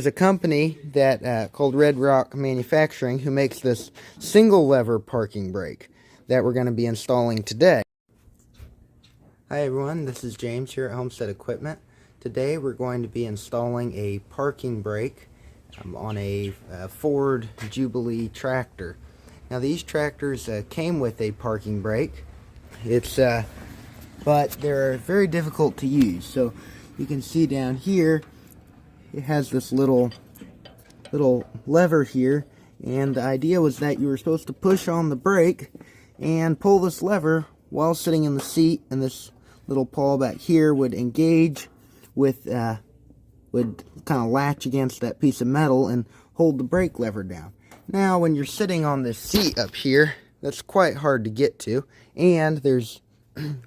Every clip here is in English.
There's a company that called Red Rock Manufacturing who makes this single lever parking brake that we're going to be installing today. Hi everyone, this is James here at Homestead Equipment. Today we're going to be installing a parking brake on a Ford Jubilee tractor. Now these tractors came with a parking brake. But they're very difficult to use. So you can see down here it has this little lever here, and the idea was that you were supposed to push on the brake and pull this lever while sitting in the seat, and this little pawl back here would engage with would kind of latch against that piece of metal and hold the brake lever down. Now when you're sitting on this seat up here, that's quite hard to get to, and there's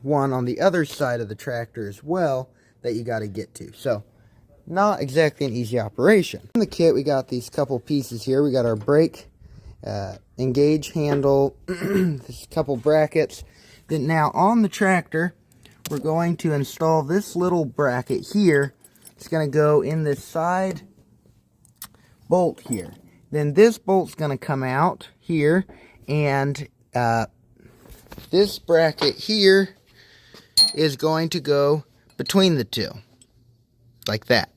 one on the other side of the tractor as well that you got to get to. So not exactly an easy operation. In the kit we got these couple pieces here. We got our brake engage handle, this couple brackets. Then now on the tractor we're going to install this little bracket here. It's going to go in this side bolt here. Then this bolt's going to come out here, and this bracket here is going to go between the two, like that.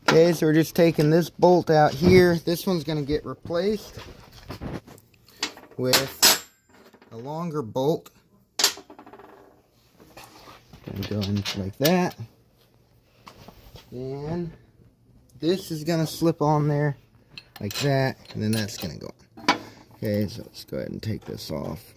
Okay, so we're just taking this bolt out here. This one's going to get replaced with a longer bolt. Going to go in like that. And this is going to slip on there like that, and then that's going to go on. Okay, so let's go ahead and take this off.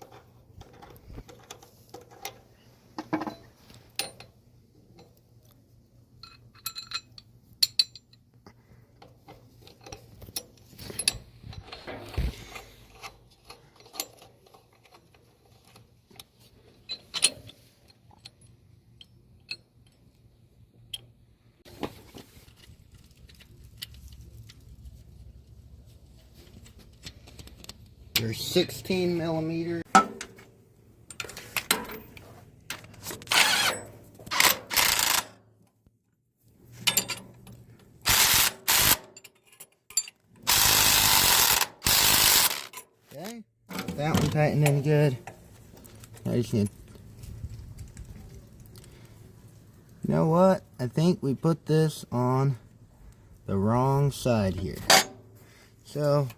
They're 16 millimeter. Okay, that one tightened in good. I just need. You know what? I think we put this on the wrong side here. So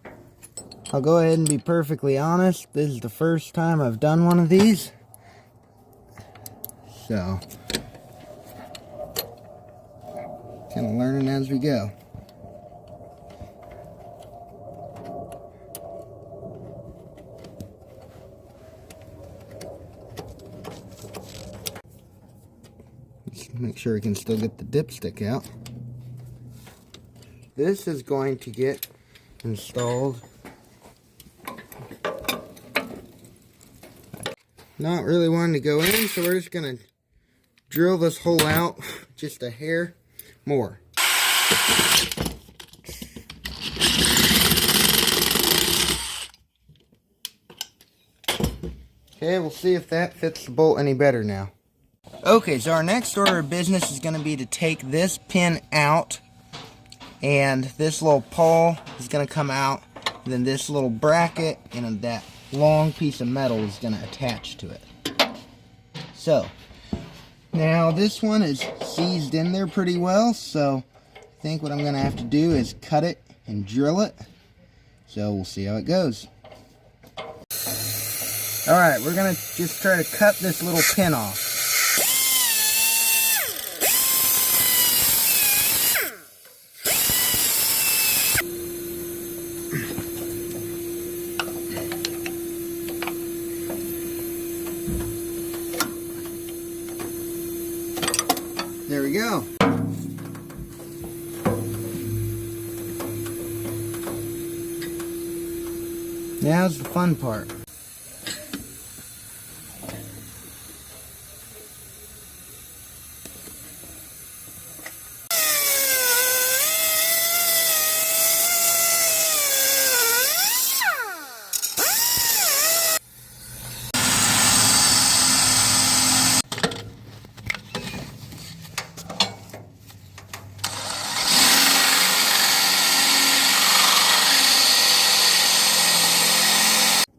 I'll go ahead and be perfectly honest. This is the first time I've done one of these. So, kind of learning as we go. Just make sure we can still get the dipstick out. This is going to get installed. Not really wanting to go in, so we're just going to drill this hole out just a hair more. Okay, we'll see if that fits the bolt any better now. Okay, so our next order of business is going to be to take this pin out, and this little pawl is going to come out, and then this little bracket and that long piece of metal is going to attach to it. So now this one is seized in there pretty well, so I think what I'm going to have to do is cut it and drill it. So we'll see how it goes. Alright, we're going to just try to cut this little pin off. There we go. Now's the fun part.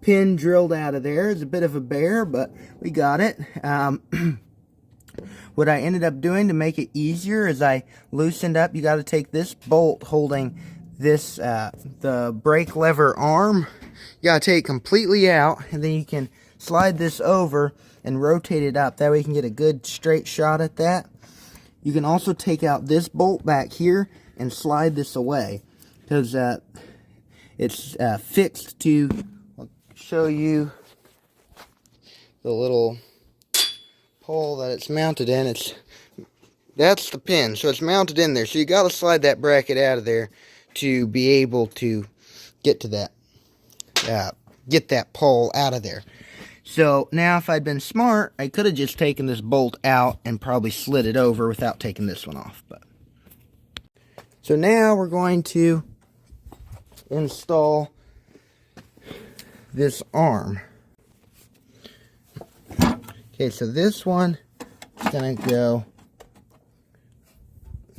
pin drilled out of there. It's a bit of a bear, but we got it. What I ended up doing to make it easier is I loosened up. You got to take this bolt holding this the brake lever arm. You got to take it completely out, and then you can slide this over and rotate it up. That way you can get a good straight shot at that. You can also take out this bolt back here and slide this away, because it's fixed to, I'll show you the little pole that it's mounted in. That's the pin, so it's mounted in there. So you got to slide that bracket out of there to be able to get to that, get that pole out of there. So now if I'd been smart, I could have just taken this bolt out and probably slid it over without taking this one off. But so now we're going to install this arm. Okay, so this one is going to go,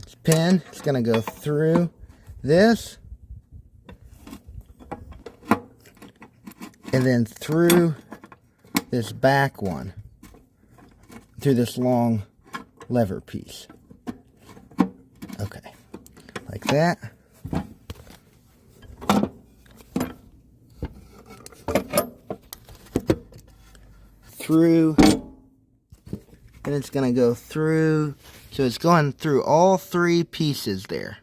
this pin is going to go through this, and then through this back one, through this long lever piece. Okay, like that. Through, and it's going to go through, so it's going through all three pieces there.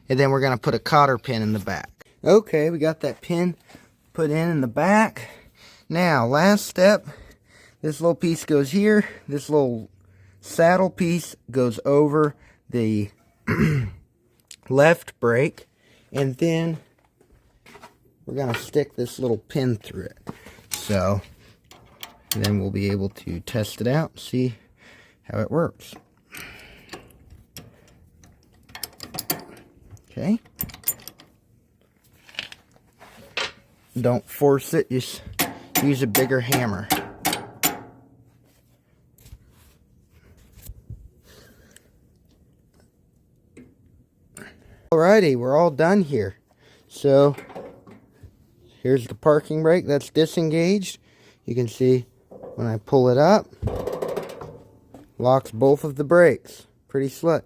And then we're going to put a cotter pin in the back. Okay, we got that pin put in the back. Now, last step, this little piece goes here, this little saddle piece goes over the left brake, and then we're going to stick this little pin through it. So, then we'll be able to test it out, see how it works. Okay. Don't force it, just use a bigger hammer. Alrighty, we're all done here. So, here's the parking brake that's disengaged. You can see when I pull it up, locks both of the brakes. Pretty slick.